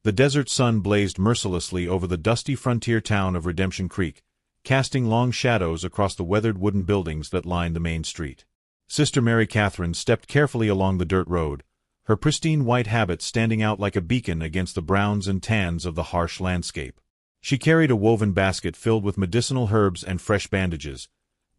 The desert sun blazed mercilessly over the dusty frontier town of Redemption Creek, casting long shadows across the weathered wooden buildings that lined the main street. Sister Mary Catherine stepped carefully along the dirt road, her pristine white habit standing out like a beacon against the browns and tans of the harsh landscape. She carried a woven basket filled with medicinal herbs and fresh bandages,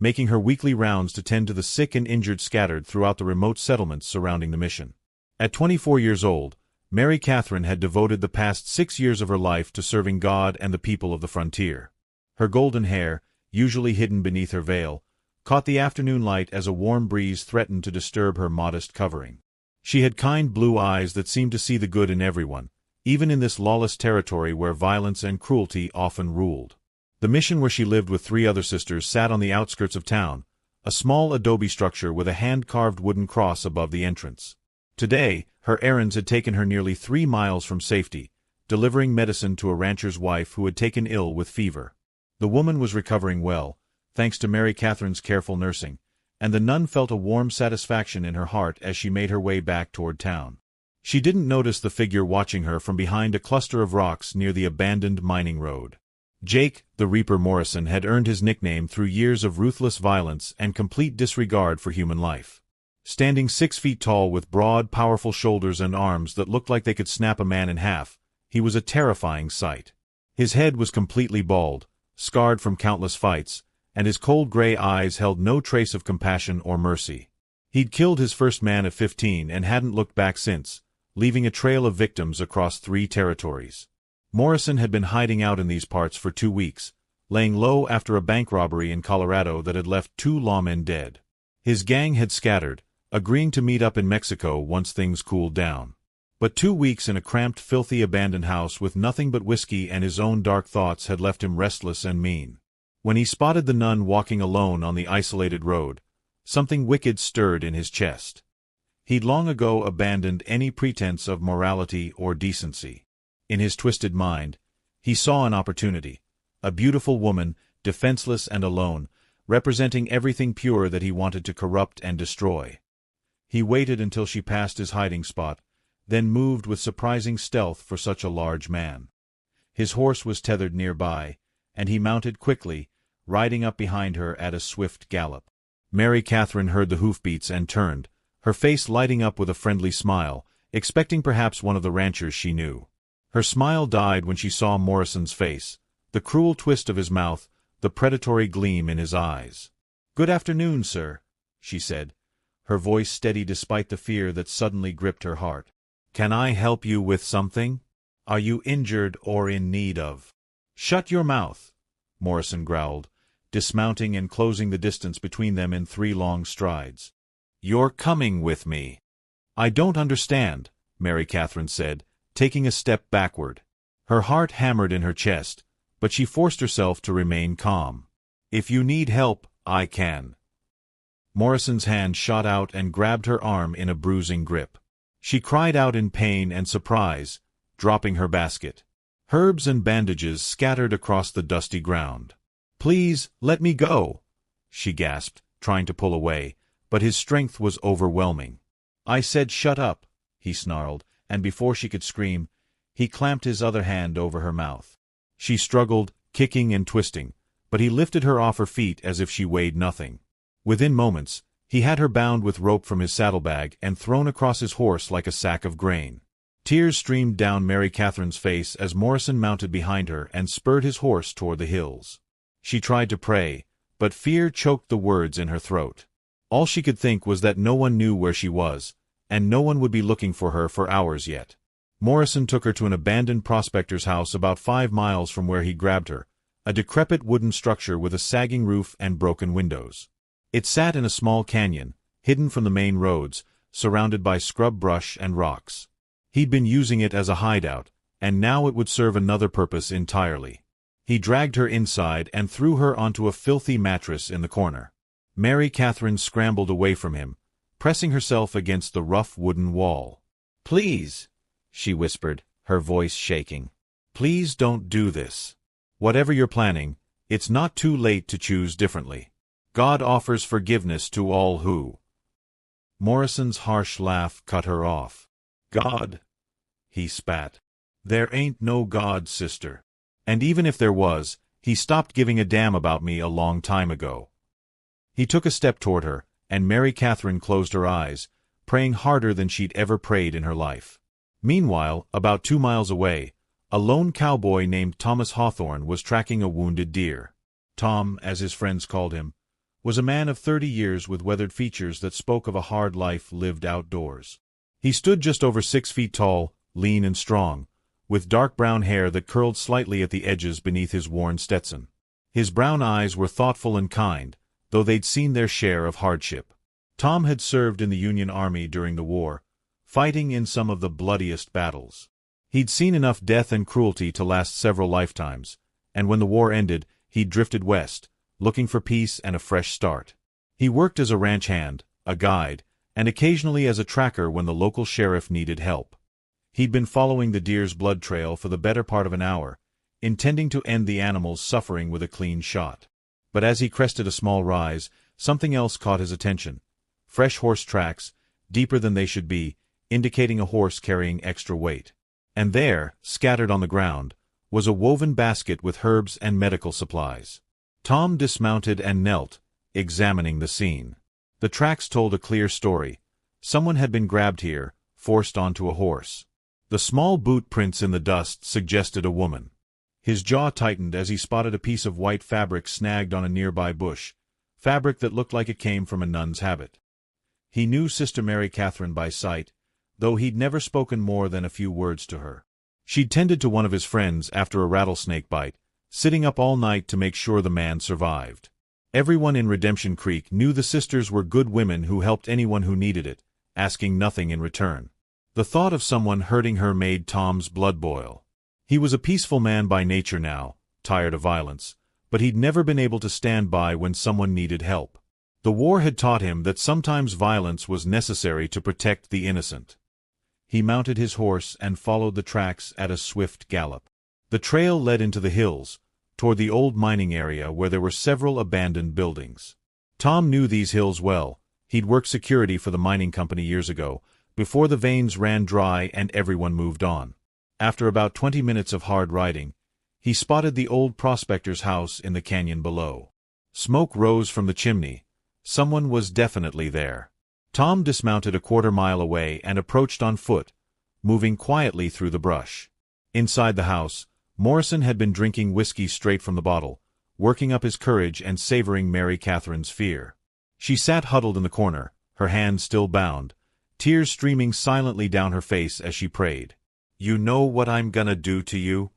making her weekly rounds to tend to the sick and injured scattered throughout the remote settlements surrounding the mission. At 24 years old, Mary Catherine had devoted the past 6 years of her life to serving God and the people of the frontier. Her golden hair, usually hidden beneath her veil, caught the afternoon light as a warm breeze threatened to disturb her modest covering. She had kind blue eyes that seemed to see the good in everyone, even in this lawless territory where violence and cruelty often ruled. The mission where she lived with 3 other sisters sat on the outskirts of town, a small adobe structure with a hand-carved wooden cross above the entrance. Today, her errands had taken her nearly 3 miles from safety, delivering medicine to a rancher's wife who had taken ill with fever. The woman was recovering well, thanks to Mary Catherine's careful nursing, and the nun felt a warm satisfaction in her heart as she made her way back toward town. She didn't notice the figure watching her from behind a cluster of rocks near the abandoned mining road. Jake, the Reaper Morrison, had earned his nickname through years of ruthless violence and complete disregard for human life. Standing 6 feet tall with broad, powerful shoulders and arms that looked like they could snap a man in half, he was a terrifying sight. His head was completely bald, scarred from countless fights, and his cold gray eyes held no trace of compassion or mercy. He'd killed his first man at 15 and hadn't looked back since, leaving a trail of victims across 3 territories. Morrison had been hiding out in these parts for 2 weeks, laying low after a bank robbery in Colorado that had left 2 lawmen dead. His gang had scattered, agreeing to meet up in Mexico once things cooled down. But 2 weeks in a cramped, filthy, abandoned house with nothing but whiskey and his own dark thoughts had left him restless and mean. When he spotted the nun walking alone on the isolated road, something wicked stirred in his chest. He'd long ago abandoned any pretense of morality or decency. In his twisted mind, he saw an opportunity, a beautiful woman, defenseless and alone, representing everything pure that he wanted to corrupt and destroy. He waited until she passed his hiding spot, then moved with surprising stealth for such a large man. His horse was tethered nearby, and he mounted quickly, riding up behind her at a swift gallop. Mary Catherine heard the hoofbeats and turned, her face lighting up with a friendly smile, expecting perhaps one of the ranchers she knew. Her smile died when she saw Morrison's face, the cruel twist of his mouth, the predatory gleam in his eyes. "Good afternoon, sir," she said, her voice steady despite the fear that suddenly gripped her heart. "Can I help you with something? Are you injured or in need of—" "Shut your mouth," Morrison growled, dismounting and closing the distance between them in 3 long strides. "You're coming with me." "I don't understand," Mary Catherine said, taking a step backward. Her heart hammered in her chest, but she forced herself to remain calm. "If you need help, I can." Morrison's hand shot out and grabbed her arm in a bruising grip. She cried out in pain and surprise, dropping her basket. Herbs and bandages scattered across the dusty ground. "Please, let me go," she gasped, trying to pull away, but his strength was overwhelming. "I said shut up," he snarled, and before she could scream, he clamped his other hand over her mouth. She struggled, kicking and twisting, but he lifted her off her feet as if she weighed nothing. Within moments, he had her bound with rope from his saddlebag and thrown across his horse like a sack of grain. Tears streamed down Mary Catherine's face as Morrison mounted behind her and spurred his horse toward the hills. She tried to pray, but fear choked the words in her throat. All she could think was that no one knew where she was, and no one would be looking for her for hours yet. Morrison took her to an abandoned prospector's house about 5 miles from where he grabbed her, a decrepit wooden structure with a sagging roof and broken windows. It sat in a small canyon, hidden from the main roads, surrounded by scrub brush and rocks. He'd been using it as a hideout, and now it would serve another purpose entirely. He dragged her inside and threw her onto a filthy mattress in the corner. Mary Catherine scrambled away from him, pressing herself against the rough wooden wall. "Please," she whispered, her voice shaking. "Please don't do this. Whatever you're planning, it's not too late to choose differently. God offers forgiveness to all who—" Morrison's harsh laugh cut her off. "God," he spat. There ain't no God, sister. And even if there was, he stopped giving a damn about me a long time ago. He took a step toward her, and Mary Catherine closed her eyes, praying harder than she'd ever prayed in her life. Meanwhile, about 2 miles away, a lone cowboy named Thomas Hawthorne was tracking a wounded deer. Tom, as his friends called him, was a man of 30 years with weathered features that spoke of a hard life lived outdoors. He stood just over 6 feet tall, lean and strong, with dark brown hair that curled slightly at the edges beneath his worn Stetson. His brown eyes were thoughtful and kind, though they'd seen their share of hardship. Tom had served in the Union Army during the war, fighting in some of the bloodiest battles. He'd seen enough death and cruelty to last several lifetimes, and when the war ended, he'd drifted west, looking for peace and a fresh start. He worked as a ranch hand, a guide, and occasionally as a tracker when the local sheriff needed help. He'd been following the deer's blood trail for the better part of an hour, intending to end the animal's suffering with a clean shot. But as he crested a small rise, something else caught his attention. Fresh horse tracks, deeper than they should be, indicating a horse carrying extra weight. And there, scattered on the ground, was a woven basket with herbs and medical supplies. Tom dismounted and knelt, examining the scene. The tracks told a clear story. Someone had been grabbed here, forced onto a horse. The small boot prints in the dust suggested a woman. His jaw tightened as he spotted a piece of white fabric snagged on a nearby bush, fabric that looked like it came from a nun's habit. He knew Sister Mary Catherine by sight, though he'd never spoken more than a few words to her. She'd tended to one of his friends after a rattlesnake bite, sitting up all night to make sure the man survived. Everyone in Redemption Creek knew the sisters were good women who helped anyone who needed it, asking nothing in return. The thought of someone hurting her made Tom's blood boil. He was a peaceful man by nature now, tired of violence, but he'd never been able to stand by when someone needed help. The war had taught him that sometimes violence was necessary to protect the innocent. He mounted his horse and followed the tracks at a swift gallop. The trail led into the hills, toward the old mining area where there were several abandoned buildings. Tom knew these hills well. He'd worked security for the mining company years ago, before the veins ran dry and everyone moved on. After about 20 minutes of hard riding, he spotted the old prospector's house in the canyon below. Smoke rose from the chimney. Someone was definitely there. Tom dismounted a quarter-mile away and approached on foot, moving quietly through the brush. Inside the house, Morrison had been drinking whiskey straight from the bottle, working up his courage and savoring Mary Catherine's fear. She sat huddled in the corner, her hands still bound, tears streaming silently down her face as she prayed. "You know what I'm gonna do to you?"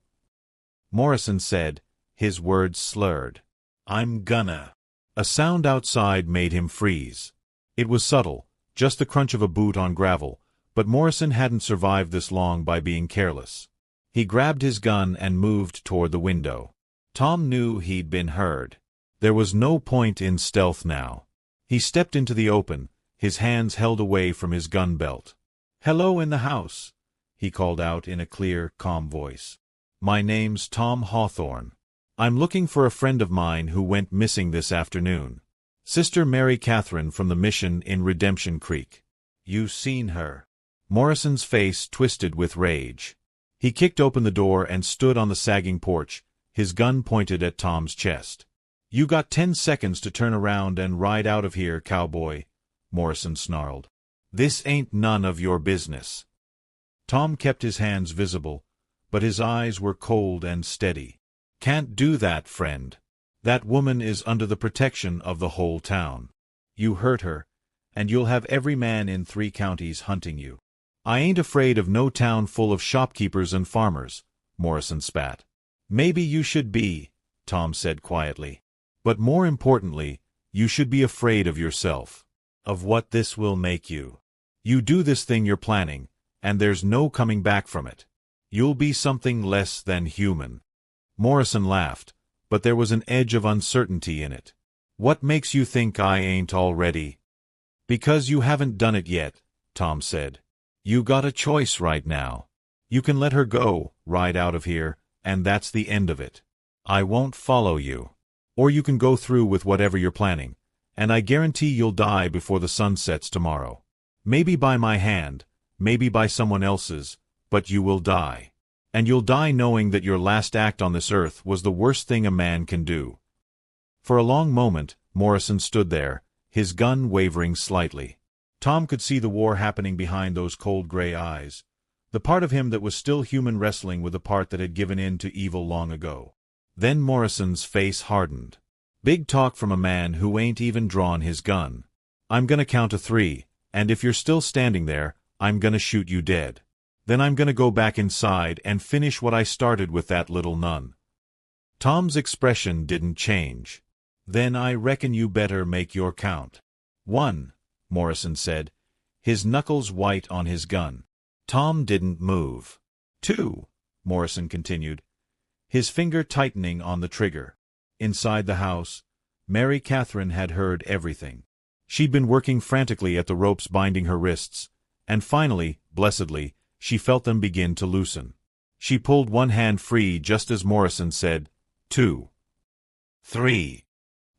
Morrison said, his words slurred. "I'm gonna." A sound outside made him freeze. It was subtle, just the crunch of a boot on gravel, but Morrison hadn't survived this long by being careless. He grabbed his gun and moved toward the window. Tom knew he'd been heard. There was no point in stealth now. He stepped into the open, his hands held away from his gun belt. "Hello in the house," he called out in a clear, calm voice. "My name's Tom Hawthorne. I'm looking for a friend of mine who went missing this afternoon. Sister Mary Catherine from the mission in Redemption Creek. You seen her?" Morrison's face twisted with rage. He kicked open the door and stood on the sagging porch, his gun pointed at Tom's chest. "You got 10 seconds to turn around and ride out of here, cowboy," Morrison snarled. "This ain't none of your business." Tom kept his hands visible, but his eyes were cold and steady. "Can't do that, friend. That woman is under the protection of the whole town. You hurt her, and you'll have every man in 3 counties hunting you." "I ain't afraid of no town full of shopkeepers and farmers," Morrison spat. "Maybe you should be," Tom said quietly. "But more importantly, you should be afraid of yourself, of what this will make you. You do this thing you're planning, and there's no coming back from it. You'll be something less than human." Morrison laughed, but there was an edge of uncertainty in it. "What makes you think I ain't already?" "Because you haven't done it yet," Tom said. "You got a choice right now. You can let her go, ride out of here, and that's the end of it. I won't follow you. Or you can go through with whatever you're planning, and I guarantee you'll die before the sun sets tomorrow. Maybe by my hand, maybe by someone else's, but you will die." And you'll die knowing that your last act on this earth was the worst thing a man can do." For a long moment, Morrison stood there, his gun wavering slightly. Tom could see the war happening behind those cold gray eyes, the part of him that was still human wrestling with the part that had given in to evil long ago. Then Morrison's face hardened. "Big talk from a man who ain't even drawn his gun. I'm gonna count to 3, and if you're still standing there, I'm gonna shoot you dead. Then I'm gonna go back inside and finish what I started with that little nun." Tom's expression didn't change. "Then I reckon you better make your count." 1, Morrison said, his knuckles white on his gun. Tom didn't move. 2, Morrison continued, his finger tightening on the trigger. Inside the house, Mary Catherine had heard everything. She'd been working frantically at the ropes binding her wrists, and finally, blessedly, she felt them begin to loosen. She pulled one hand free just as Morrison said, 2, 3.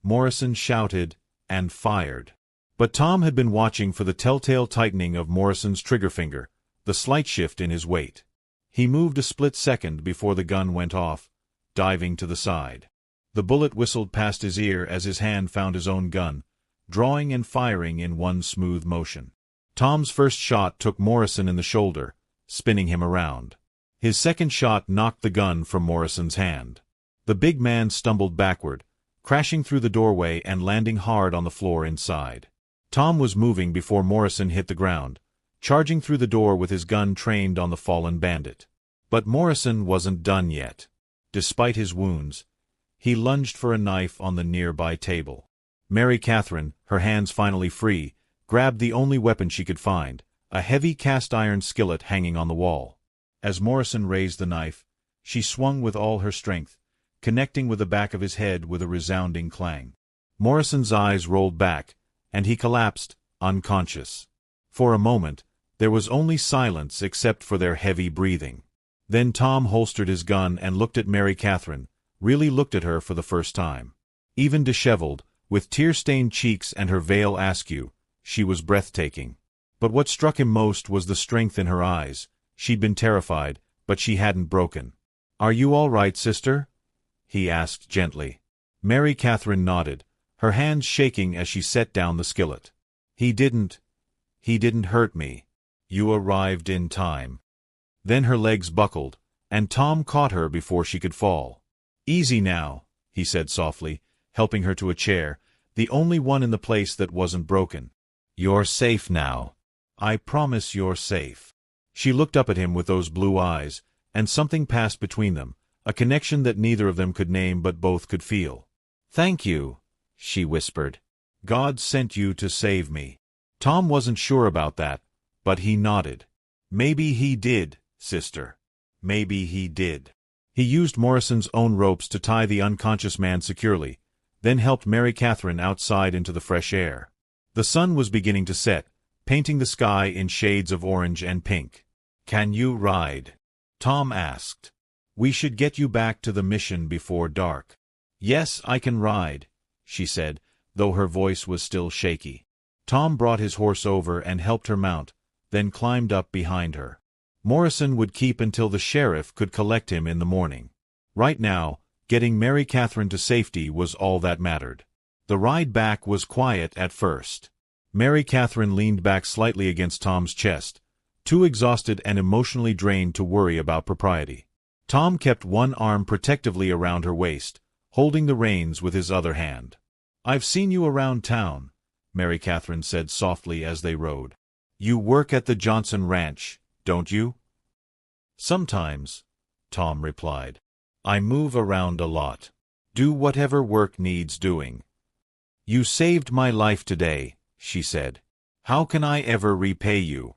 Morrison shouted and fired. But Tom had been watching for the telltale tightening of Morrison's trigger finger, the slight shift in his weight. He moved a split second before the gun went off, diving to the side. The bullet whistled past his ear as his hand found his own gun, drawing and firing in one smooth motion. Tom's first shot took Morrison in the shoulder, spinning him around. His second shot knocked the gun from Morrison's hand. The big man stumbled backward, crashing through the doorway and landing hard on the floor inside. Tom was moving before Morrison hit the ground, charging through the door with his gun trained on the fallen bandit. But Morrison wasn't done yet. Despite his wounds, he lunged for a knife on the nearby table. Mary Catherine, her hands finally free, grabbed the only weapon she could find, a heavy cast-iron skillet hanging on the wall. As Morrison raised the knife, she swung with all her strength, connecting with the back of his head with a resounding clang. Morrison's eyes rolled back, and he collapsed, unconscious. For a moment, there was only silence except for their heavy breathing. Then Tom holstered his gun and looked at Mary Catherine, really looked at her for the first time. Even disheveled, with tear-stained cheeks and her veil askew, she was breathtaking. But what struck him most was the strength in her eyes. She'd been terrified, but she hadn't broken. "Are you all right, sister?" he asked gently. Mary Catherine nodded, her hands shaking as she set down the skillet. He didn't hurt me. You arrived in time." Then her legs buckled, and Tom caught her before she could fall. "Easy now," he said softly, helping her to a chair, the only one in the place that wasn't broken. "You're safe now. I promise you're safe." She looked up at him with those blue eyes, and something passed between them, a connection that neither of them could name but both could feel. "Thank you," she whispered. "God sent you to save me." Tom wasn't sure about that, but he nodded. "Maybe he did, sister. Maybe he did." He used Morrison's own ropes to tie the unconscious man securely, then helped Mary Catherine outside into the fresh air. The sun was beginning to set, painting the sky in shades of orange and pink. "Can you ride?" Tom asked. "We should get you back to the mission before dark." "Yes, I can ride," she said, though her voice was still shaky. Tom brought his horse over and helped her mount, then climbed up behind her. Morrison would keep until the sheriff could collect him in the morning. Right now, getting Mary Catherine to safety was all that mattered. The ride back was quiet at first. Mary Catherine leaned back slightly against Tom's chest, too exhausted and emotionally drained to worry about propriety. Tom kept one arm protectively around her waist, holding the reins with his other hand. "I've seen you around town," Mary Catherine said softly as they rode. "You work at the Johnson Ranch, don't you?" "Sometimes," Tom replied. "I move around a lot. Do whatever work needs doing." "You saved my life today," she said. "How can I ever repay you?"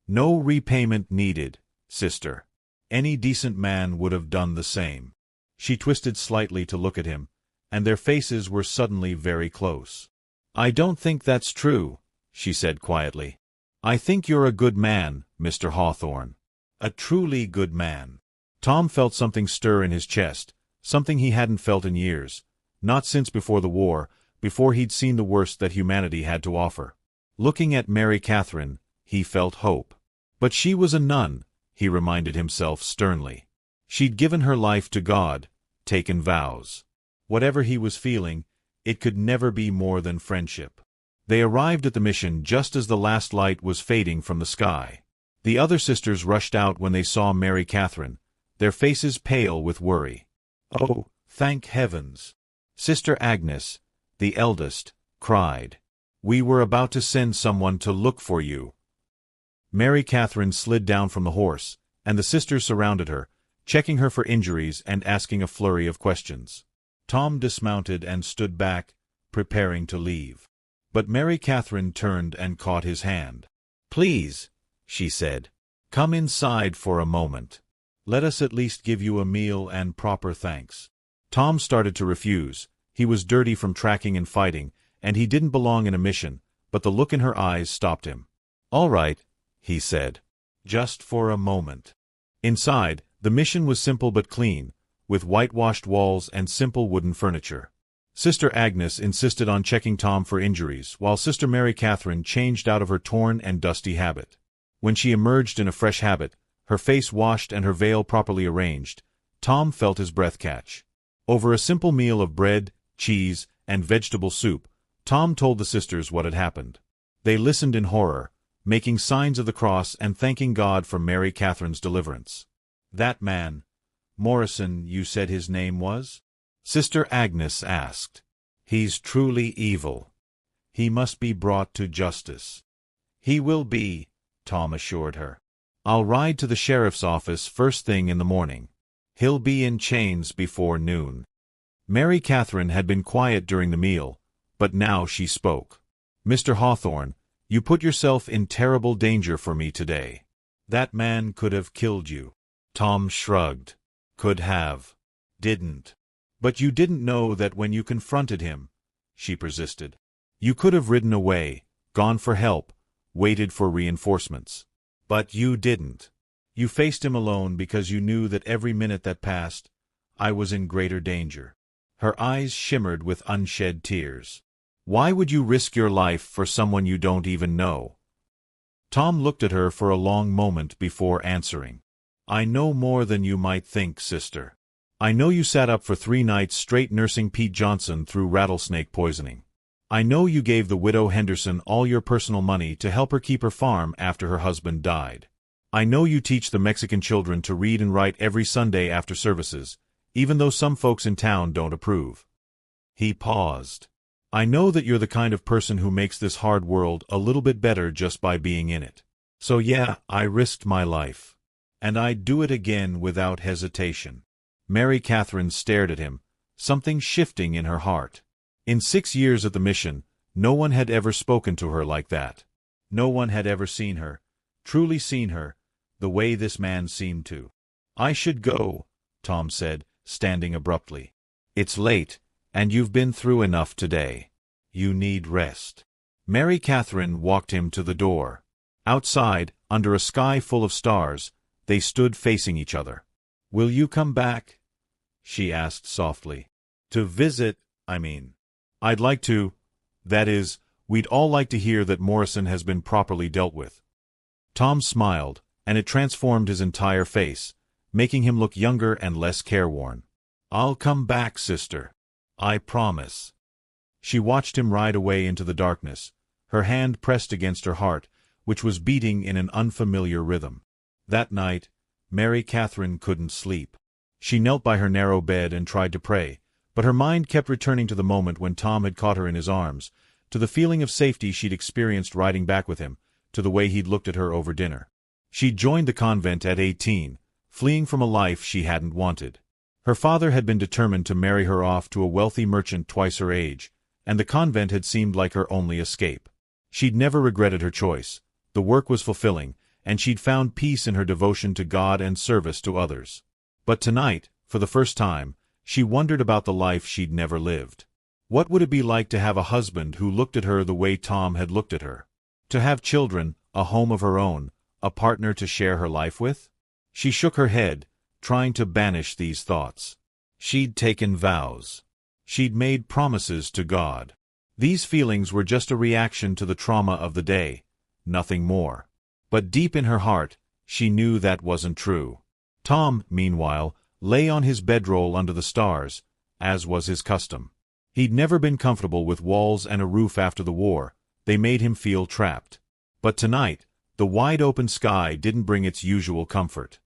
"No repayment needed, sister. Any decent man would have done the same." She twisted slightly to look at him, and their faces were suddenly very close. "I don't think that's true," she said quietly. "I think you're a good man, Mr. Hawthorne. A truly good man." Tom felt something stir in his chest, something he hadn't felt in years, not since before the war, before he'd seen the worst that humanity had to offer. Looking at Mary Catherine, he felt hope. But she was a nun, he reminded himself sternly. She'd given her life to God, taken vows. Whatever he was feeling, it could never be more than friendship. They arrived at the mission just as the last light was fading from the sky. The other sisters rushed out when they saw Mary Catherine, their faces pale with worry. "Oh, thank heavens!" Sister Agnes, the eldest, cried. "We were about to send someone to look for you." Mary Catherine slid down from the horse, and the sisters surrounded her, checking her for injuries and asking a flurry of questions. Tom dismounted and stood back, preparing to leave. But Mary Catherine turned and caught his hand. "Please," she said, "come inside for a moment. Let us at least give you a meal and proper thanks." Tom started to refuse. He was dirty from tracking and fighting, and he didn't belong in a mission, but the look in her eyes stopped him. "All right," he said. "Just for a moment." Inside, the mission was simple but clean, with whitewashed walls and simple wooden furniture. Sister Agnes insisted on checking Tom for injuries, while Sister Mary Catherine changed out of her torn and dusty habit. When she emerged in a fresh habit, her face washed and her veil properly arranged, Tom felt his breath catch. Over a simple meal of bread, cheese, and vegetable soup, Tom told the sisters what had happened. They listened in horror, making signs of the cross and thanking God for Mary Catherine's deliverance. "That man, Morrison, you said his name was?" Sister Agnes asked. "He's truly evil. He must be brought to justice." "He will be," Tom assured her. "I'll ride to the sheriff's office first thing in the morning. He'll be in chains before noon." Mary Catherine had been quiet during the meal, but now she spoke. "Mr. Hawthorne, you put yourself in terrible danger for me today. That man could have killed you." Tom shrugged. "Could have. Didn't." "But you didn't know that when you confronted him," she persisted. "You could have ridden away, gone for help, waited for reinforcements. But you didn't. You faced him alone because you knew that every minute that passed, I was in greater danger." Her eyes shimmered with unshed tears. "Why would you risk your life for someone you don't even know?" Tom looked at her for a long moment before answering. "I know more than you might think, sister. I know you sat up for 3 nights straight nursing Pete Johnson through rattlesnake poisoning. I know you gave the widow Henderson all your personal money to help her keep her farm after her husband died. I know you teach the Mexican children to read and write every Sunday after services, even though some folks in town don't approve." He paused. "I know that you're the kind of person who makes this hard world a little bit better just by being in it. So yeah, I risked my life. And I'd do it again without hesitation." Mary Catherine stared at him, something shifting in her heart. In 6 years at the mission, no one had ever spoken to her like that. No one had ever seen her, truly seen her, the way this man seemed to. "I should go," Tom said, standing abruptly. "It's late, and you've been through enough today. You need rest." Mary Catherine walked him to the door. Outside, under a sky full of stars, they stood facing each other. "Will you come back?" she asked softly. "To visit, I mean." "I'd like to. That is, we'd all like to hear that Morrison has been properly dealt with." Tom smiled, and it transformed his entire face, making him look younger and less careworn. "I'll come back, sister. I promise." She watched him ride away into the darkness, her hand pressed against her heart, which was beating in an unfamiliar rhythm. That night, Mary Catherine couldn't sleep. She knelt by her narrow bed and tried to pray, but her mind kept returning to the moment when Tom had caught her in his arms, to the feeling of safety she'd experienced riding back with him, to the way he'd looked at her over dinner. She'd joined the convent at 18, fleeing from a life she hadn't wanted. Her father had been determined to marry her off to a wealthy merchant twice her age, and the convent had seemed like her only escape. She'd never regretted her choice. The work was fulfilling, and she'd found peace in her devotion to God and service to others. But tonight, for the first time, she wondered about the life she'd never lived. What would it be like to have a husband who looked at her the way Tom had looked at her? To have children, a home of her own, a partner to share her life with? She shook her head, trying to banish these thoughts. She'd taken vows. She'd made promises to God. These feelings were just a reaction to the trauma of the day, nothing more. But deep in her heart, She knew that wasn't true. Tom, meanwhile, lay on his bedroll under the stars, as was his custom. He'd never been comfortable with walls and a roof after the war. They made him feel trapped. But tonight, the wide-open sky didn't bring its usual comfort.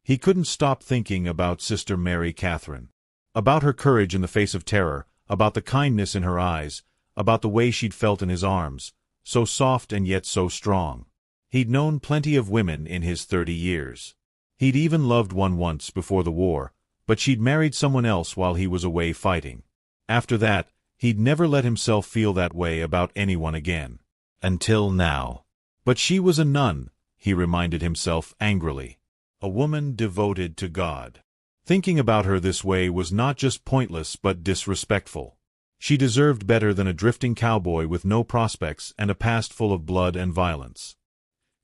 He couldn't stop thinking about Sister Mary Catherine. About her courage in the face of terror, about the kindness in her eyes, about the way she'd felt in his arms, so soft and yet so strong. He'd known plenty of women in his 30 years. He'd even loved one once before the war, but she'd married someone else while he was away fighting. After that, he'd never let himself feel that way about anyone again. Until now. But she was a nun, he reminded himself angrily. A woman devoted to God. Thinking about her this way was not just pointless but disrespectful. She deserved better than a drifting cowboy with no prospects and a past full of blood and violence.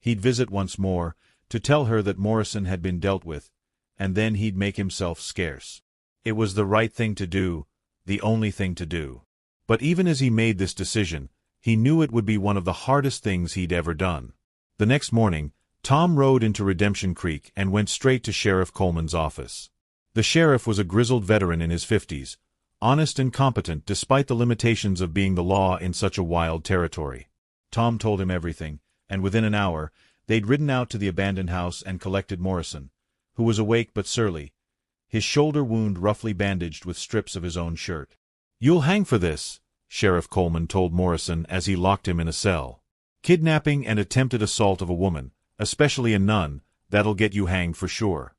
He'd visit once more, to tell her that Morrison had been dealt with, and then he'd make himself scarce. It was the right thing to do, the only thing to do. But even as he made this decision, he knew it would be one of the hardest things he'd ever done. The next morning, Tom rode into Redemption Creek and went straight to Sheriff Coleman's office. The sheriff was a grizzled veteran in his 50s, honest and competent despite the limitations of being the law in such a wild territory. Tom told him everything, and within an hour, they'd ridden out to the abandoned house and collected Morrison, who was awake but surly, his shoulder wound roughly bandaged with strips of his own shirt. "You'll hang for this," Sheriff Coleman told Morrison as he locked him in a cell. "Kidnapping and attempted assault of a woman, especially a nun, that'll get you hanged for sure."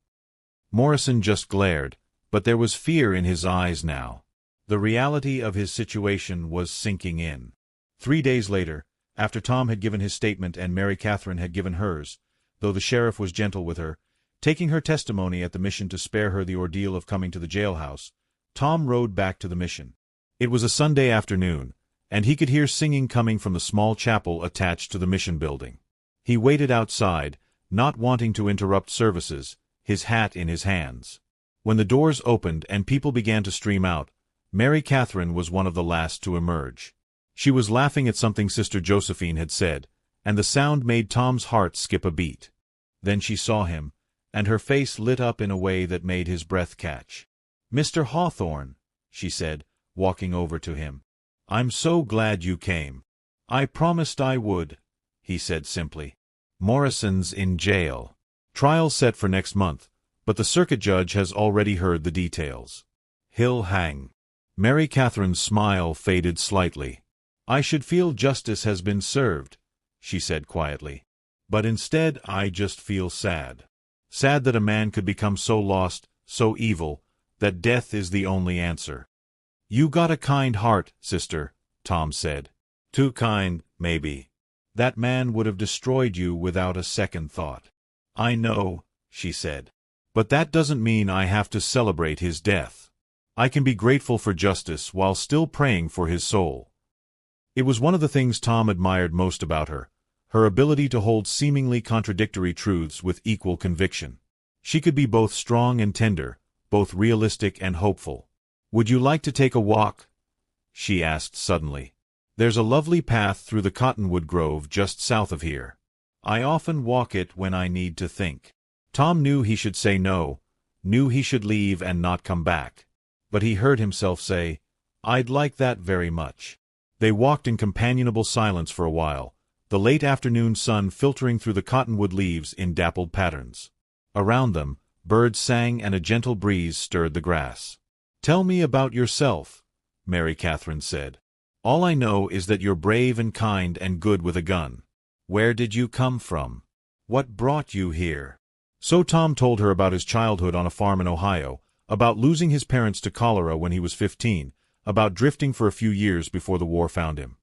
Morrison just glared, but there was fear in his eyes now. The reality of his situation was sinking in. 3 days later, after Tom had given his statement and Mary Catherine had given hers, though the sheriff was gentle with her, taking her testimony at the mission to spare her the ordeal of coming to the jailhouse, Tom rode back to the mission. It was a Sunday afternoon, and he could hear singing coming from the small chapel attached to the mission building. He waited outside, not wanting to interrupt services, his hat in his hands. When the doors opened and people began to stream out, Mary Catherine was one of the last to emerge. She was laughing at something Sister Josephine had said, and the sound made Tom's heart skip a beat. Then she saw him, and her face lit up in a way that made his breath catch. "Mr. Hawthorne," she said, walking over to him. "I'm so glad you came." "I promised I would," he said simply. "Morrison's in jail. Trial set for next month, but the circuit judge has already heard the details. He'll hang." Mary Catherine's smile faded slightly. "I should feel justice has been served," she said quietly. "But instead I just feel sad. Sad that a man could become so lost, so evil, that death is the only answer." "You got a kind heart, sister," Tom said. "Too kind, maybe. That man would have destroyed you without a second thought." "I know," she said. "But that doesn't mean I have to celebrate his death. I can be grateful for justice while still praying for his soul." It was one of the things Tom admired most about her, her ability to hold seemingly contradictory truths with equal conviction. She could be both strong and tender, both realistic and hopeful. "Would you like to take a walk?" she asked suddenly. "There's a lovely path through the cottonwood grove just south of here. I often walk it when I need to think." Tom knew he should say no, knew he should leave and not come back. But he heard himself say, "I'd like that very much." They walked in companionable silence for a while, the late afternoon sun filtering through the cottonwood leaves in dappled patterns. Around them, birds sang and a gentle breeze stirred the grass. "Tell me about yourself," Mary Catherine said. "All I know is that you're brave and kind and good with a gun. Where did you come from? What brought you here?" So Tom told her about his childhood on a farm in Ohio, about losing his parents to cholera when he was 15, about drifting for a few years before the war found him.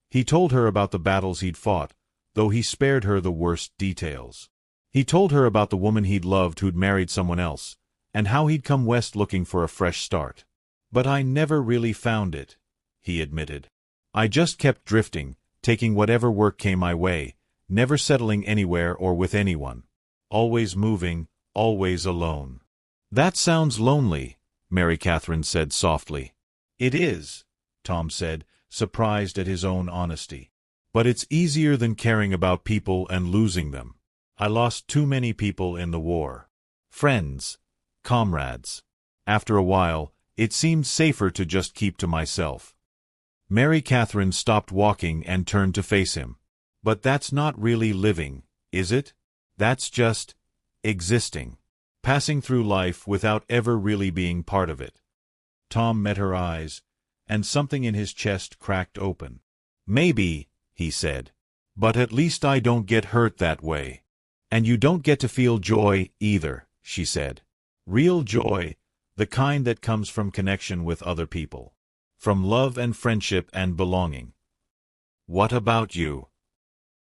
He told her about the battles he'd fought, though he spared her the worst details. He told her about the woman he'd loved who'd married someone else, and how he'd come west looking for a fresh start. "But I never really found it," he admitted. "I just kept drifting, taking whatever work came my way, never settling anywhere or with anyone. Always moving, always alone." "That sounds lonely," Mary Catherine said softly. "It is," Tom said, surprised at his own honesty. "But it's easier than caring about people and losing them. I lost too many people in the war. Friends. Comrades. After a while, it seemed safer to just keep to myself. Mary Catherine stopped walking and turned to face him. But that's not really living, is it? That's just existing. Passing through life without ever really being part of it. Tom met her eyes, and something in his chest cracked open. Maybe, he said. But at least I don't get hurt that way. And you don't get to feel joy either, she said. Real joy, the kind that comes from connection with other people. From love and friendship and belonging. What about you?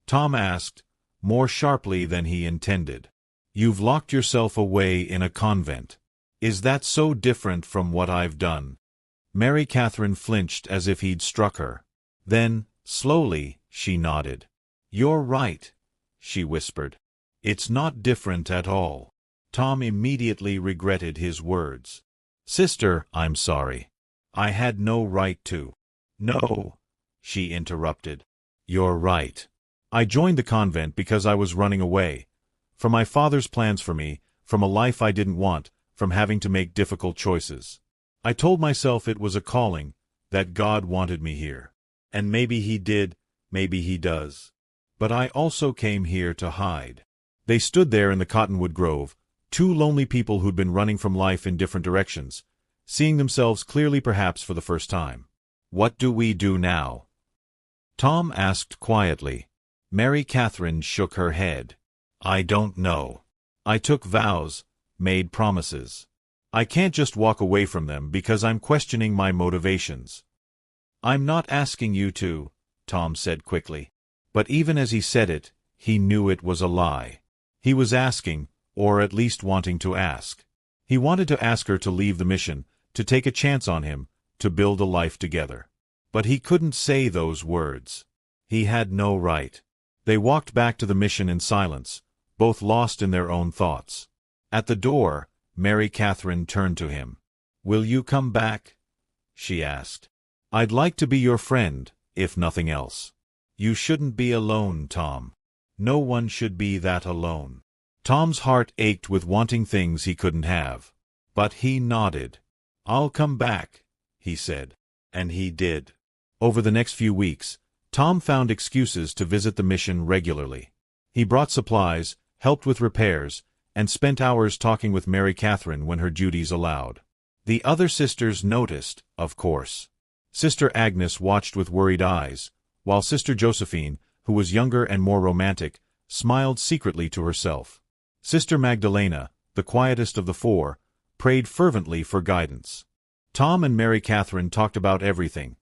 Tom asked, more sharply than he intended. You've locked yourself away in a convent. Is that so different from what I've done? Mary Catherine flinched as if he'd struck her. Then, slowly, she nodded. You're right, she whispered. It's not different at all. Tom immediately regretted his words. Sister, I'm sorry. I had no right to. No, she interrupted. You're right. I joined the convent because I was running away. From my father's plans for me, from a life I didn't want, from having to make difficult choices. I told myself it was a calling, that God wanted me here. And maybe he did, maybe he does. But I also came here to hide. They stood there in the cottonwood grove, two lonely people who'd been running from life in different directions, seeing themselves clearly perhaps for the first time. What do we do now? Tom asked quietly. Mary Catherine shook her head. I don't know. I took vows, made promises. I can't just walk away from them because I'm questioning my motivations. I'm not asking you to, Tom said quickly. But even as he said it, he knew it was a lie. He was asking, or at least wanting to ask. He wanted to ask her to leave the mission, to take a chance on him, to build a life together. But he couldn't say those words. He had no right. They walked back to the mission in silence, both lost in their own thoughts. At the door, Mary Catherine turned to him. Will you come back? She asked. I'd like to be your friend, if nothing else. You shouldn't be alone, Tom. No one should be that alone. Tom's heart ached with wanting things he couldn't have. But he nodded. I'll come back, he said. And he did. Over the next few weeks, Tom found excuses to visit the mission regularly. He brought supplies, helped with repairs, and spent hours talking with Mary Catherine when her duties allowed. The other sisters noticed, of course. Sister Agnes watched with worried eyes, while Sister Josephine, who was younger and more romantic, smiled secretly to herself. Sister Magdalena, the quietest of the four, prayed fervently for guidance. Tom and Mary Catherine talked about everything,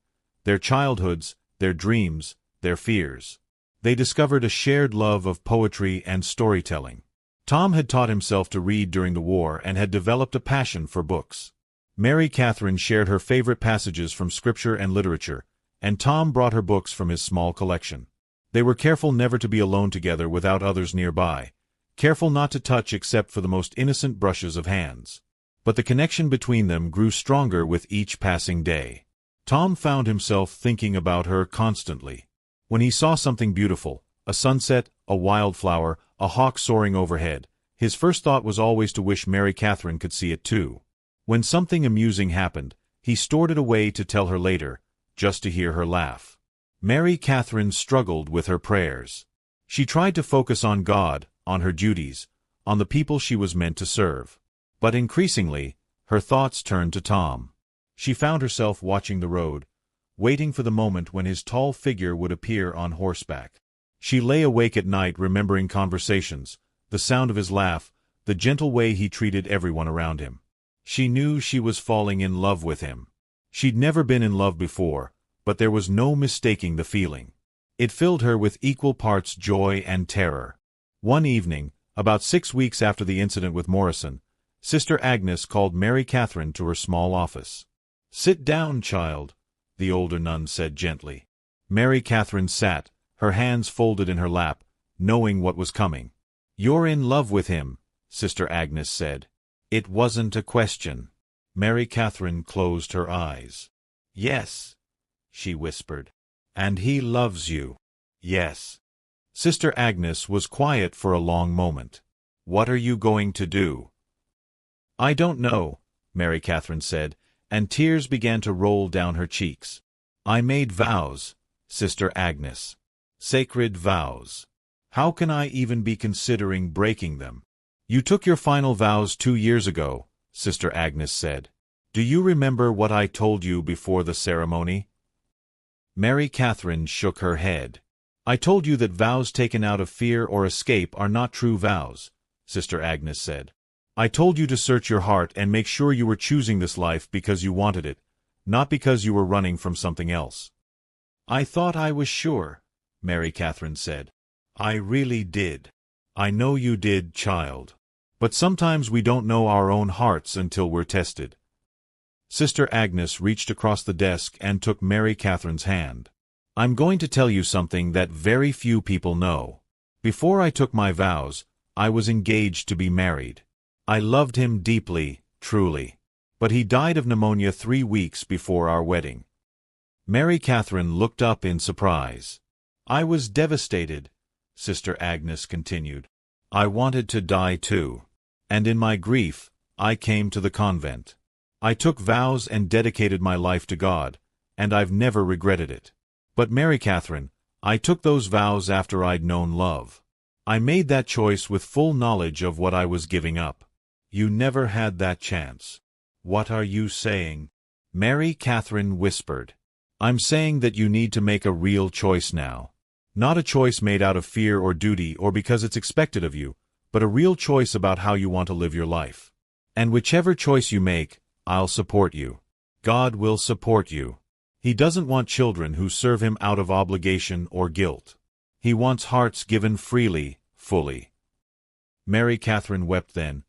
their childhoods, their dreams, their fears. They discovered a shared love of poetry and storytelling. Tom had taught himself to read during the war and had developed a passion for books. Mary Catherine shared her favorite passages from scripture and literature, and Tom brought her books from his small collection. They were careful never to be alone together without others nearby, careful not to touch except for the most innocent brushes of hands. But the connection between them grew stronger with each passing day. Tom found himself thinking about her constantly. When he saw something beautiful, a sunset, a wildflower, a hawk soaring overhead, his first thought was always to wish Mary Catherine could see it too. When something amusing happened, he stored it away to tell her later, just to hear her laugh. Mary Catherine struggled with her prayers. She tried to focus on God, on her duties, on the people she was meant to serve. But increasingly, her thoughts turned to Tom. She found herself watching the road, waiting for the moment when his tall figure would appear on horseback. She lay awake at night remembering conversations, the sound of his laugh, the gentle way he treated everyone around him. She knew she was falling in love with him. She'd never been in love before, but there was no mistaking the feeling. It filled her with equal parts joy and terror. One evening, about 6 weeks after the incident with Morrison, Sister Agnes called Mary Catherine to her small office. "Sit down, child," the older nun said gently. Mary Catherine sat, her hands folded in her lap, knowing what was coming. "You're in love with him," Sister Agnes said. It wasn't a question. Mary Catherine closed her eyes. "Yes," she whispered. "And he loves you." "Yes." Sister Agnes was quiet for a long moment. "What are you going to do?" "I don't know," Mary Catherine said, and tears began to roll down her cheeks. "I made vows, Sister Agnes. Sacred vows. How can I even be considering breaking them?" "You took your final vows 2 years ago," Sister Agnes said. "Do you remember what I told you before the ceremony?" Mary Catherine shook her head. "I told you that vows taken out of fear or escape are not true vows," Sister Agnes said. "I told you to search your heart and make sure you were choosing this life because you wanted it, not because you were running from something else." "I thought I was sure," Mary Catherine said. "I really did." "I know you did, child. But sometimes we don't know our own hearts until we're tested." Sister Agnes reached across the desk and took Mary Catherine's hand. "I'm going to tell you something that very few people know. Before I took my vows, I was engaged to be married. I loved him deeply, truly. But he died of pneumonia 3 weeks before our wedding." Mary Catherine looked up in surprise. "I was devastated," Sister Agnes continued. "I wanted to die too. And in my grief, I came to the convent. I took vows and dedicated my life to God, and I've never regretted it. But Mary Catherine, I took those vows after I'd known love. I made that choice with full knowledge of what I was giving up. You never had that chance." "What are you saying?" Mary Catherine whispered. "I'm saying that you need to make a real choice now. Not a choice made out of fear or duty or because it's expected of you, but a real choice about how you want to live your life. And whichever choice you make, I'll support you. God will support you. He doesn't want children who serve him out of obligation or guilt. He wants hearts given freely, fully." Mary Catherine wept then,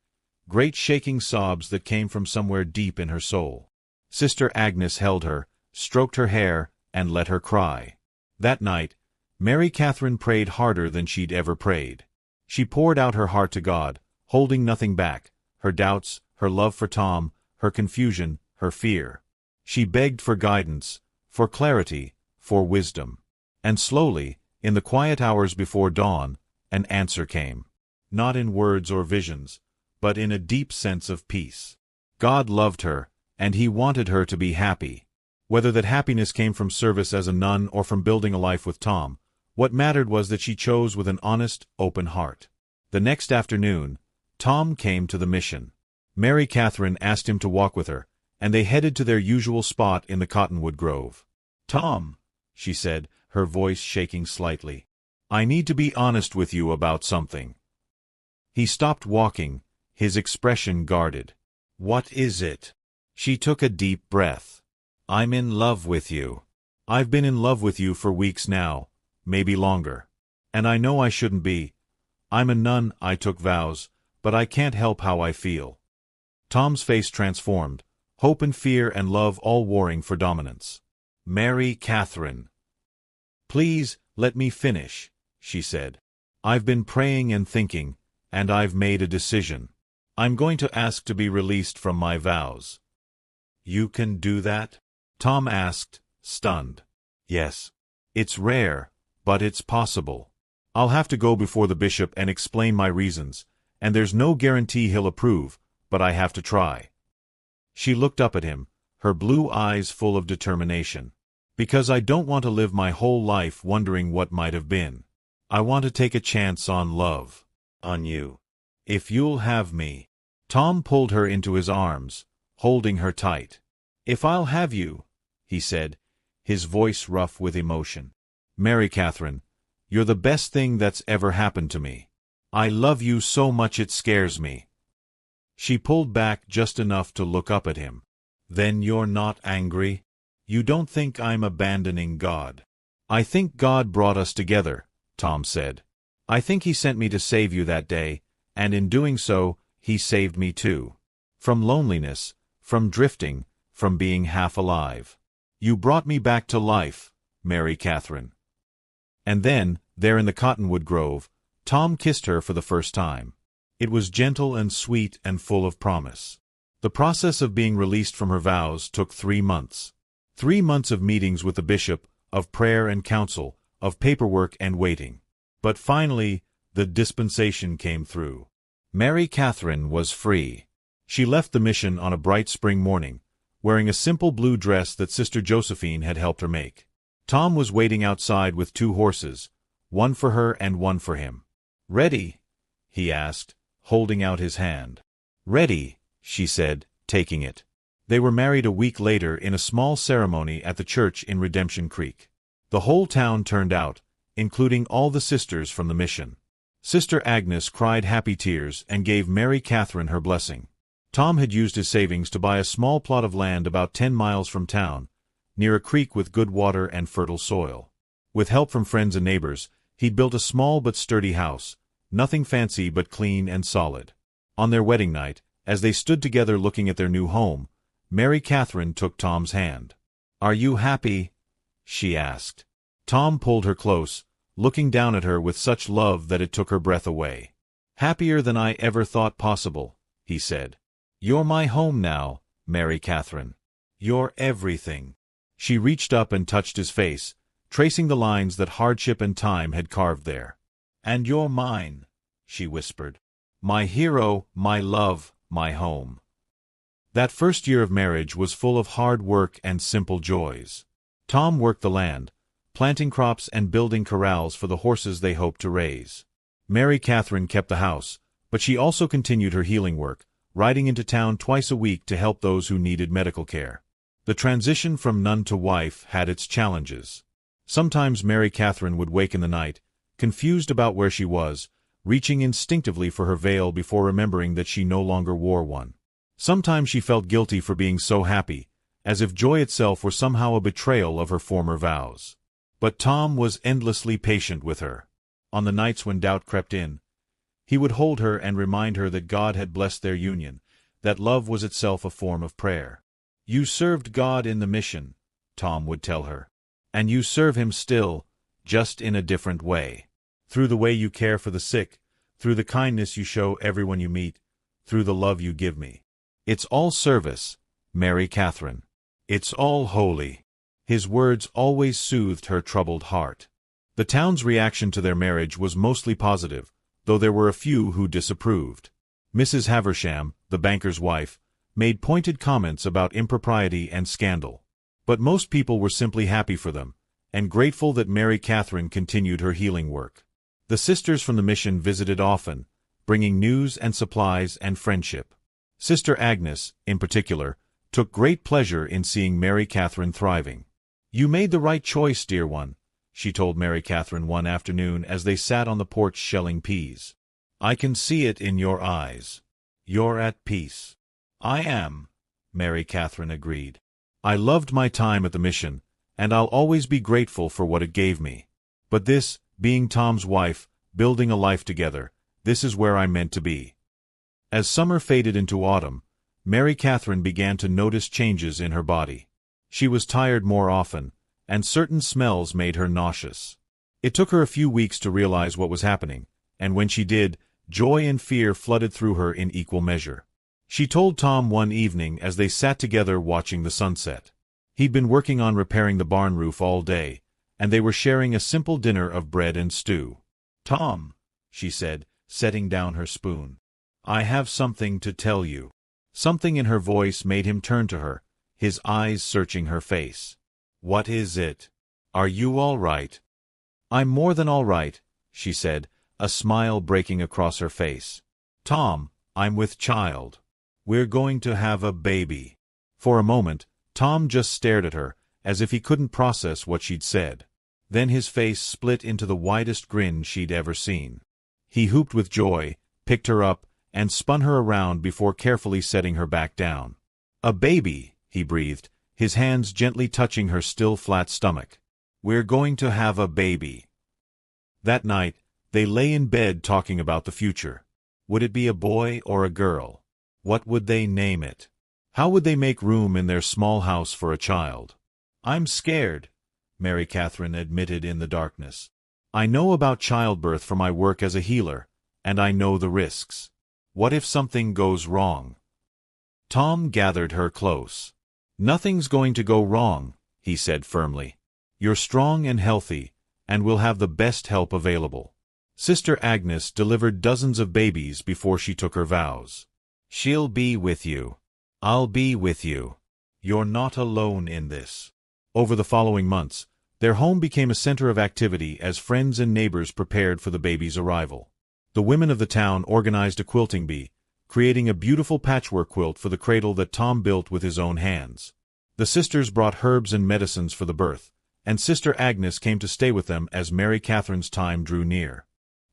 great shaking sobs that came from somewhere deep in her soul. Sister Agnes held her, stroked her hair, and let her cry. That night, Mary Catherine prayed harder than she'd ever prayed. She poured out her heart to God, holding nothing back, her doubts, her love for Tom, her confusion, her fear. She begged for guidance, for clarity, for wisdom. And slowly, in the quiet hours before dawn, an answer came. Not in words or visions, but in a deep sense of peace. God loved her, and he wanted her to be happy. Whether that happiness came from service as a nun or from building a life with Tom, what mattered was that she chose with an honest, open heart. The next afternoon, Tom came to the mission. Mary Catherine asked him to walk with her, and they headed to their usual spot in the cottonwood grove. "Tom," she said, her voice shaking slightly, "I need to be honest with you about something." He stopped walking, his expression guarded. "What is it?" She took a deep breath. "I'm in love with you. I've been in love with you for weeks now, maybe longer. And I know I shouldn't be. I'm a nun, I took vows, but I can't help how I feel." Tom's face transformed, hope and fear and love all warring for dominance. "Mary Catherine." "Please, let me finish," she said. "I've been praying and thinking, and I've made a decision. I'm going to ask to be released from my vows." "You can do that?" Tom asked, stunned. "Yes. It's rare, but it's possible. I'll have to go before the bishop and explain my reasons, and there's no guarantee he'll approve, but I have to try." She looked up at him, her blue eyes full of determination. "Because I don't want to live my whole life wondering what might have been. I want to take a chance on love. On you. If you'll have me." Tom pulled her into his arms, holding her tight. "If I'll have you," he said, his voice rough with emotion. "Mary Catherine, you're the best thing that's ever happened to me. I love you so much it scares me." She pulled back just enough to look up at him. "Then you're not angry? You don't think I'm abandoning God?" "I think God brought us together," Tom said. "I think he sent me to save you that day, and in doing so, he saved me too. From loneliness, from drifting, from being half alive. You brought me back to life, Mary Catherine." And then, there in the cottonwood grove, Tom kissed her for the first time. It was gentle and sweet and full of promise. The process of being released from her vows took 3 months. 3 months of meetings with the bishop, of prayer and counsel, of paperwork and waiting. But finally, the dispensation came through. Mary Catherine was free. She left the mission on a bright spring morning, wearing a simple blue dress that Sister Josephine had helped her make. Tom was waiting outside with 2 horses, one for her and one for him. "Ready?" he asked, holding out his hand. "Ready," she said, taking it. They were married a week later in a small ceremony at the church in Redemption Creek. The whole town turned out, including all the sisters from the mission. Sister Agnes cried happy tears and gave Mary Catherine her blessing. Tom had used his savings to buy a small plot of land about 10 miles from town, near a creek with good water and fertile soil. With help from friends and neighbors, he built a small but sturdy house, nothing fancy but clean and solid. On their wedding night, as they stood together looking at their new home, Mary Catherine took Tom's hand. "Are you happy?" she asked. Tom pulled her close, looking down at her with such love that it took her breath away. "Happier than I ever thought possible," he said. "You're my home now, Mary Catherine. You're everything." She reached up and touched his face, tracing the lines that hardship and time had carved there. "And you're mine," she whispered. "My hero, my love, my home." That first year of marriage was full of hard work and simple joys. Tom worked the land, planting crops and building corrals for the horses they hoped to raise. Mary Catherine kept the house, but she also continued her healing work, riding into town twice a week to help those who needed medical care. The transition from nun to wife had its challenges. Sometimes Mary Catherine would wake in the night, confused about where she was, reaching instinctively for her veil before remembering that she no longer wore one. Sometimes she felt guilty for being so happy, as if joy itself were somehow a betrayal of her former vows. But Tom was endlessly patient with her. On the nights when doubt crept in, he would hold her and remind her that God had blessed their union, that love was itself a form of prayer. "You served God in the mission," Tom would tell her. "And you serve Him still, just in a different way. Through the way you care for the sick, through the kindness you show everyone you meet, through the love you give me. It's all service, Mary Catherine. It's all holy." His words always soothed her troubled heart. The town's reaction to their marriage was mostly positive, though there were a few who disapproved. Mrs. Haversham, the banker's wife, made pointed comments about impropriety and scandal. But most people were simply happy for them, and grateful that Mary Catherine continued her healing work. The sisters from the mission visited often, bringing news and supplies and friendship. Sister Agnes, in particular, took great pleasure in seeing Mary Catherine thriving. "You made the right choice, dear one," she told Mary Catherine one afternoon as they sat on the porch shelling peas. "I can see it in your eyes. You're at peace." "I am," Mary Catherine agreed. "I loved my time at the mission, and I'll always be grateful for what it gave me. But this, being Tom's wife, building a life together, this is where I'm meant to be." As summer faded into autumn, Mary Catherine began to notice changes in her body. She was tired more often, and certain smells made her nauseous. It took her a few weeks to realize what was happening, and when she did, joy and fear flooded through her in equal measure. She told Tom one evening as they sat together watching the sunset. He'd been working on repairing the barn roof all day, and they were sharing a simple dinner of bread and stew. "Tom," she said, setting down her spoon, "I have something to tell you." Something in her voice made him turn to her, his eyes searching her face. "What is it? Are you all right?" "I'm more than all right," she said, a smile breaking across her face. "Tom, I'm with child. We're going to have a baby." For a moment, Tom just stared at her, as if he couldn't process what she'd said. Then his face split into the widest grin she'd ever seen. He whooped with joy, picked her up, and spun her around before carefully setting her back down. "A baby," he breathed, his hands gently touching her still flat stomach. "We're going to have a baby." That night, they lay in bed talking about the future. Would it be a boy or a girl? What would they name it? How would they make room in their small house for a child? "I'm scared," Mary Catherine admitted in the darkness. "I know about childbirth from my work as a healer, and I know the risks. What if something goes wrong?" Tom gathered her close. "Nothing's going to go wrong," he said firmly. "You're strong and healthy, and we'll have the best help available. Sister Agnes delivered dozens of babies before she took her vows. She'll be with you. I'll be with you. You're not alone in this. Over the following months, their home became a center of activity as friends and neighbors prepared for the baby's arrival. The women of the town organized a quilting bee, creating a beautiful patchwork quilt for the cradle that Tom built with his own hands. The sisters brought herbs and medicines for the birth, and Sister Agnes came to stay with them as Mary Catherine's time drew near.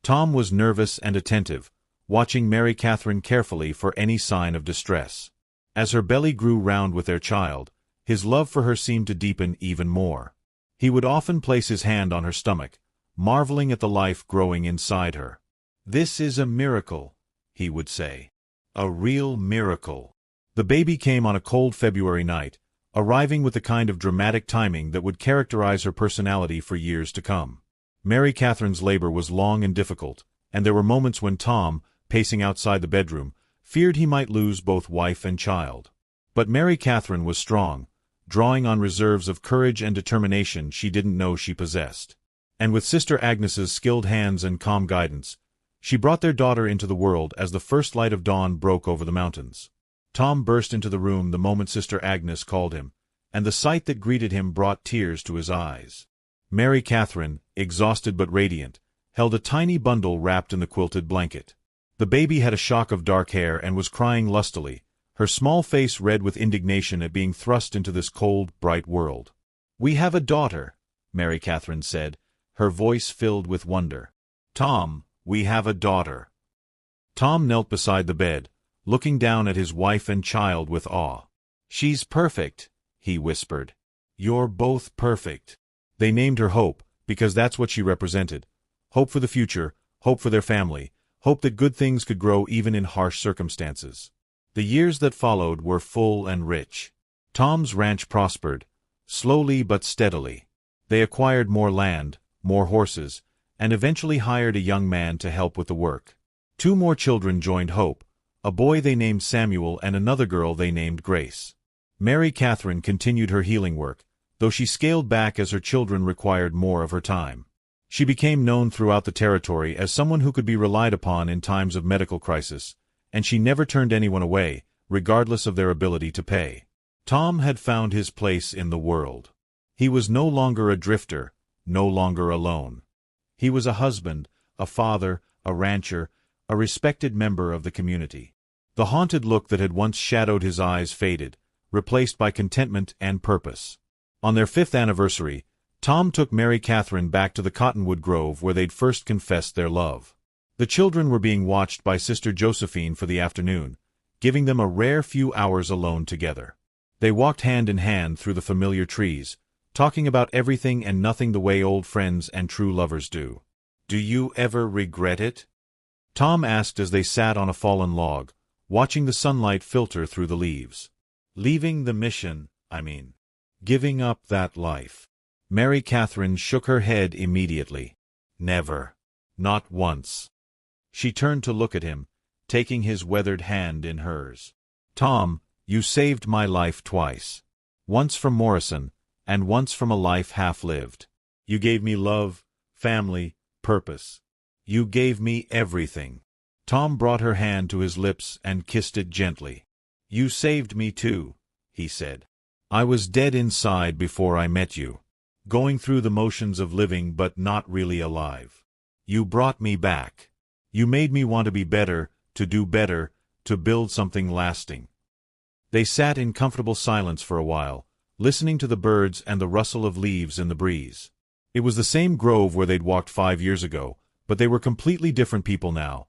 Tom was nervous and attentive, watching Mary Catherine carefully for any sign of distress. As her belly grew round with their child, his love for her seemed to deepen even more. He would often place his hand on her stomach, marveling at the life growing inside her. "This is a miracle," he would say. "A real miracle." The baby came on a cold February night, arriving with the kind of dramatic timing that would characterize her personality for years to come. Mary Catherine's labor was long and difficult, and there were moments when Tom, pacing outside the bedroom, feared he might lose both wife and child. But Mary Catherine was strong, drawing on reserves of courage and determination she didn't know she possessed. And with Sister Agnes's skilled hands and calm guidance, she brought their daughter into the world as the first light of dawn broke over the mountains. Tom burst into the room the moment Sister Agnes called him, and the sight that greeted him brought tears to his eyes. Mary Catherine, exhausted but radiant, held a tiny bundle wrapped in the quilted blanket. The baby had a shock of dark hair and was crying lustily, her small face red with indignation at being thrust into this cold, bright world. "We have a daughter," Mary Catherine said, her voice filled with wonder. "Tom, we have a daughter." Tom knelt beside the bed, looking down at his wife and child with awe. "She's perfect," he whispered. "You're both perfect." They named her Hope, because that's what she represented. Hope for the future, hope for their family, hope that good things could grow even in harsh circumstances. The years that followed were full and rich. Tom's ranch prospered, slowly but steadily. They acquired more land, more horses, and eventually hired a young man to help with the work. 2 more children joined Hope, a boy they named Samuel and another girl they named Grace. Mary Catherine continued her healing work, though she scaled back as her children required more of her time. She became known throughout the territory as someone who could be relied upon in times of medical crisis, and she never turned anyone away, regardless of their ability to pay. Tom had found his place in the world. He was no longer a drifter, no longer alone. He was a husband, a father, a rancher, a respected member of the community. The haunted look that had once shadowed his eyes faded, replaced by contentment and purpose. On their 5th anniversary, Tom took Mary Catherine back to the cottonwood grove where they'd first confessed their love. The children were being watched by Sister Josephine for the afternoon, giving them a rare few hours alone together. They walked hand in hand through the familiar trees, talking about everything and nothing the way old friends and true lovers do. "Do you ever regret it?" Tom asked as they sat on a fallen log, watching the sunlight filter through the leaves. "Leaving the mission, I mean. Giving up that life." Mary Catherine shook her head immediately. "Never. Not once." She turned to look at him, taking his weathered hand in hers. "Tom, you saved my life twice. Once from Morrison, and once from a life half-lived. You gave me love, family, purpose. You gave me everything." Tom brought her hand to his lips and kissed it gently. "You saved me too," he said. "I was dead inside before I met you, going through the motions of living but not really alive. You brought me back. You made me want to be better, to do better, to build something lasting." They sat in comfortable silence for a while, listening to the birds and the rustle of leaves in the breeze. It was the same grove where they'd walked 5 years ago, but they were completely different people now.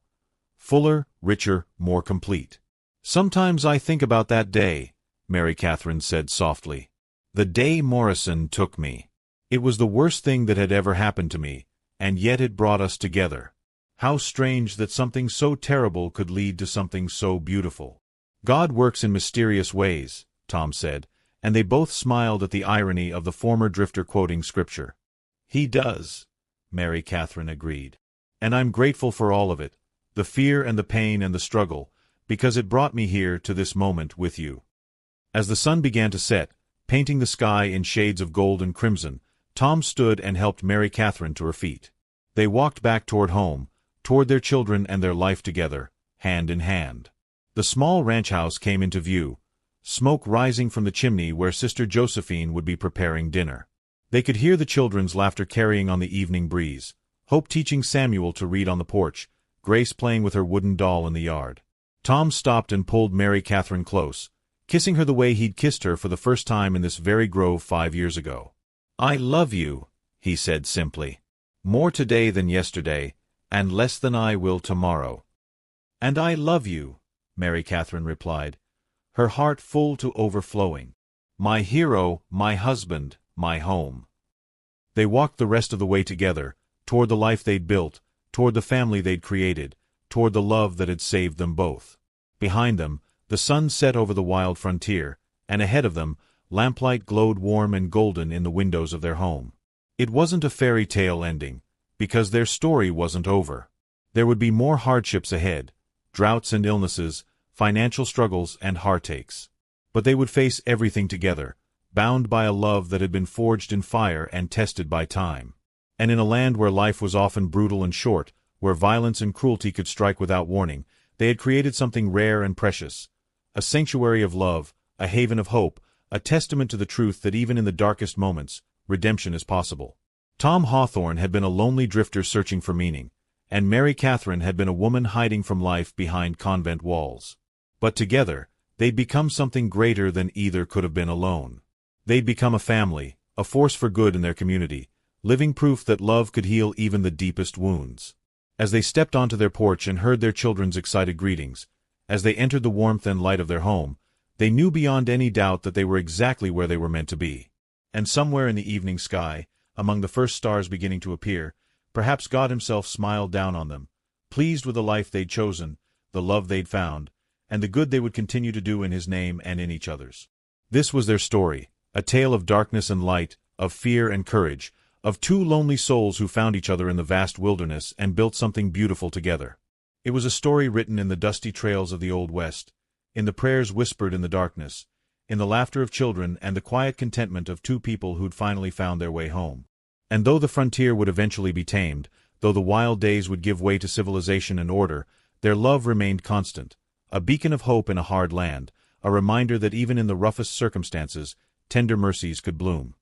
Fuller, richer, more complete. "Sometimes I think about that day," Mary Catherine said softly. "The day Morrison took me. It was the worst thing that had ever happened to me, and yet it brought us together. How strange that something so terrible could lead to something so beautiful." "God works in mysterious ways," Tom said, and they both smiled at the irony of the former drifter quoting scripture. "He does," Mary Catherine agreed. "And I'm grateful for all of it, the fear and the pain and the struggle, because it brought me here to this moment with you." As the sun began to set, painting the sky in shades of gold and crimson, Tom stood and helped Mary Catherine to her feet. They walked back toward home, toward their children and their life together, hand in hand. The small ranch house came into view, smoke rising from the chimney where Sister Josephine would be preparing dinner. They could hear the children's laughter carrying on the evening breeze, Hope teaching Samuel to read on the porch, Grace playing with her wooden doll in the yard. Tom stopped and pulled Mary Catherine close, kissing her the way he'd kissed her for the first time in this very grove 5 years ago. "I love you," he said simply. "More today than yesterday, and less than I will tomorrow." "And I love you," Mary Catherine replied, her heart full to overflowing. "My hero, my husband, my home." They walked the rest of the way together, toward the life they'd built, toward the family they'd created, toward the love that had saved them both. Behind them, the sun set over the wild frontier, and ahead of them, lamplight glowed warm and golden in the windows of their home. It wasn't a fairy tale ending, because their story wasn't over. There would be more hardships ahead, droughts and illnesses, financial struggles and heartaches. But they would face everything together, bound by a love that had been forged in fire and tested by time. And in a land where life was often brutal and short, where violence and cruelty could strike without warning, they had created something rare and precious, a sanctuary of love, a haven of hope, a testament to the truth that even in the darkest moments, redemption is possible. Tom Hawthorne had been a lonely drifter searching for meaning, and Mary Catherine had been a woman hiding from life behind convent walls. But together, they'd become something greater than either could have been alone. They'd become a family, a force for good in their community, living proof that love could heal even the deepest wounds. As they stepped onto their porch and heard their children's excited greetings, as they entered the warmth and light of their home, they knew beyond any doubt that they were exactly where they were meant to be. And somewhere in the evening sky, among the first stars beginning to appear, perhaps God himself smiled down on them, pleased with the life they'd chosen, the love they'd found, and the good they would continue to do in his name and in each other's. This was their story, a tale of darkness and light, of fear and courage, of two lonely souls who found each other in the vast wilderness and built something beautiful together. It was a story written in the dusty trails of the Old West, in the prayers whispered in the darkness, in the laughter of children and the quiet contentment of two people who'd finally found their way home. And though the frontier would eventually be tamed, though the wild days would give way to civilization and order, their love remained constant, a beacon of hope in a hard land, a reminder that even in the roughest circumstances, tender mercies could bloom.